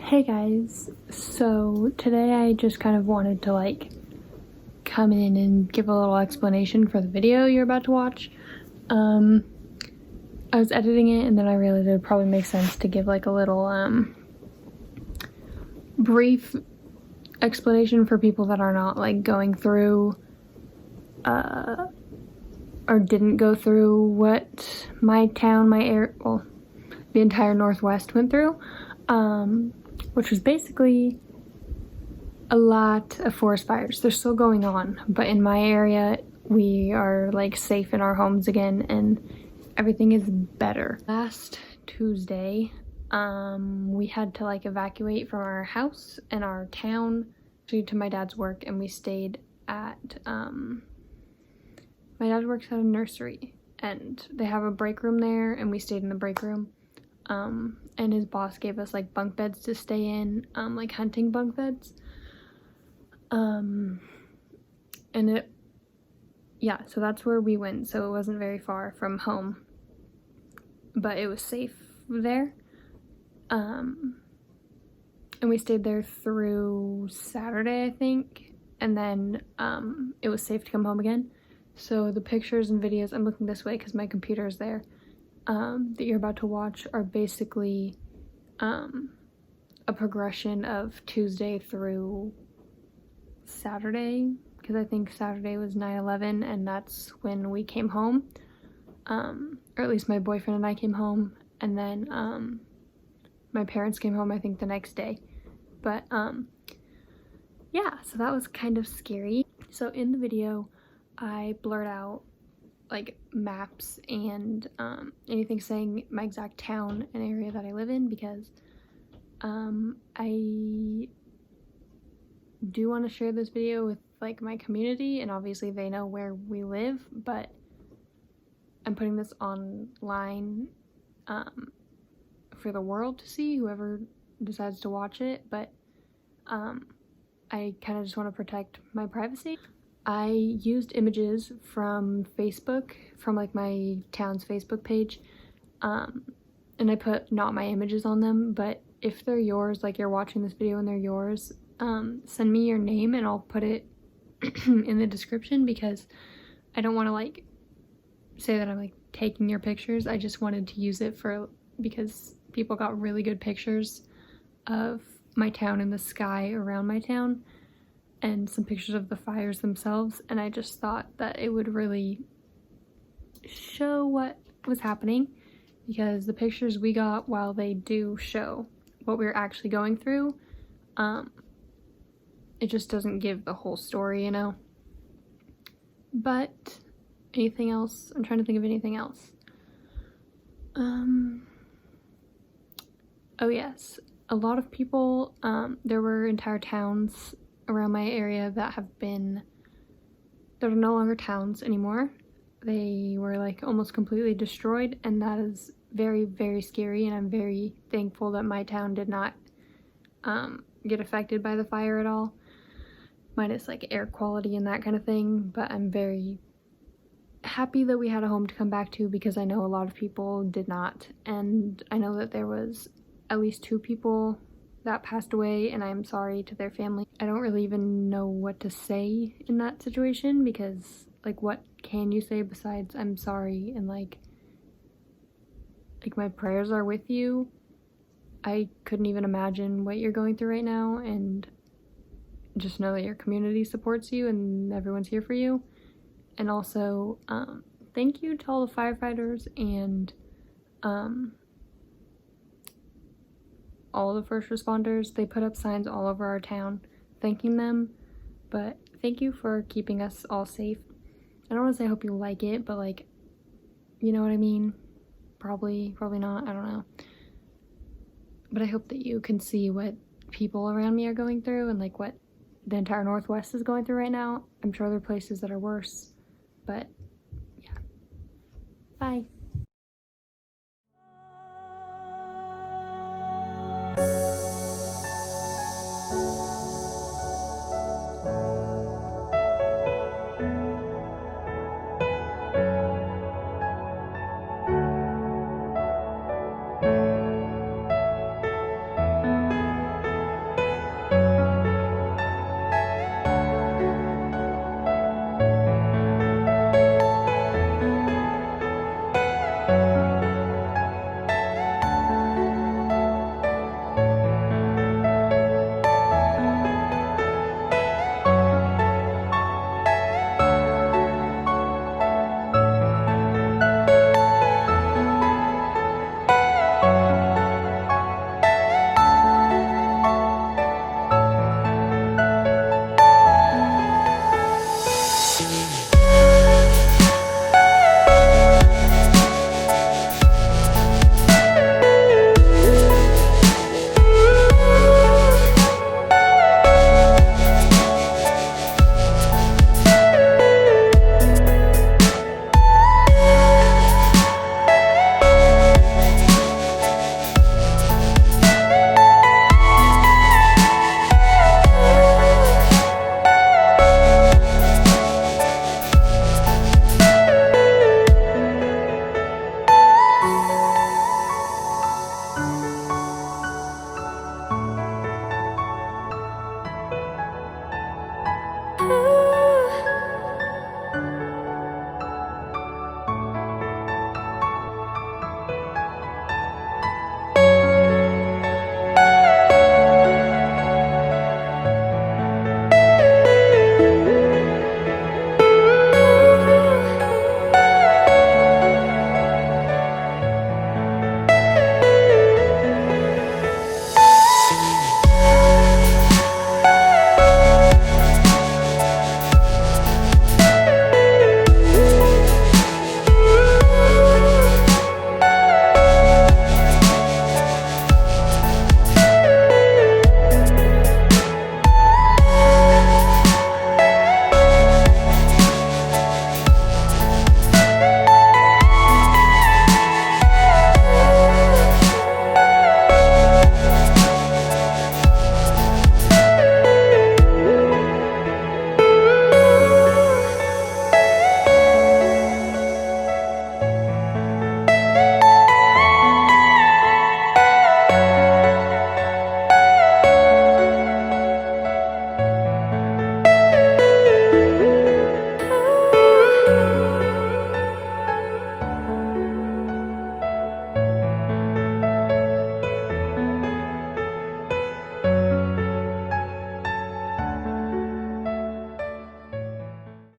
Hey guys, so today I just kind of wanted to come in and give a little explanation for the video you're about to watch. I was editing it and then I realized it would probably make sense to give like a little brief explanation for people that are not like going through or didn't go through what my town, the entire Northwest went through, which was basically a lot of forest fires. They're still going on, but in my area we are like safe in our homes again and everything is better. Last Tuesday we had to like evacuate from our house and our town to my dad's work, and we stayed at my dad works at a nursery and they have a break room there, and we stayed in the break room. And his boss gave us like bunk beds to stay in, like hunting bunk beds. So that's where we went. So it wasn't very far from home, but it was safe there. And we stayed there through Saturday, I think. And then, it was safe to come home again. So the pictures and videos, I'm looking this way because my computer is there, that you're about to watch are basically a progression of Tuesday through Saturday, because I think Saturday was 9/11 and that's when we came home, or at least my boyfriend and I came home, and then my parents came home I think the next day. But yeah, so that was kind of scary. So in the video I blurred out like maps and anything saying my exact town and area that I live in, because I do want to share this video with like my community, and obviously they know where we live, but I'm putting this online for the world to see, whoever decides to watch it. But I kind of just want to protect my privacy. I used images from Facebook, from like my town's Facebook page, and I put not my images on them, but if they're yours, like you're watching this video and they're yours, send me your name and I'll put it in the description, because I don't want to like say that I'm like taking your pictures. I just wanted to use it because people got really good pictures of my town and the sky around my town, and some pictures of the fires themselves, and I just thought that it would really show what was happening, because the pictures we got, while they do show what we were actually going through, it just doesn't give the whole story, you know. But anything else? I'm trying to think of anything else. Oh yes, a lot of people, there were entire towns around my area that are no longer towns anymore. They were like almost completely destroyed, and that is very, very scary, and I'm very thankful that my town did not get affected by the fire at all, minus like air quality and that kind of thing. But I'm very happy that we had a home to come back to, because I know a lot of people did not, and I know that there was at least 2 people that passed away, and I'm sorry to their family. I don't really even know what to say in that situation, because like what can you say besides I'm sorry and like my prayers are with you. I couldn't even imagine what you're going through right now, and just know that your community supports you and everyone's here for you. And also thank you to all the firefighters and all the first responders. They put up signs all over our town thanking them, but thank you for keeping us all safe. I don't want to say I hope you like it, but like, you know what I mean? Probably not, I don't know. But I hope that you can see what people around me are going through, and like what the entire Northwest is going through right now. I'm sure there are places that are worse, but yeah. Bye.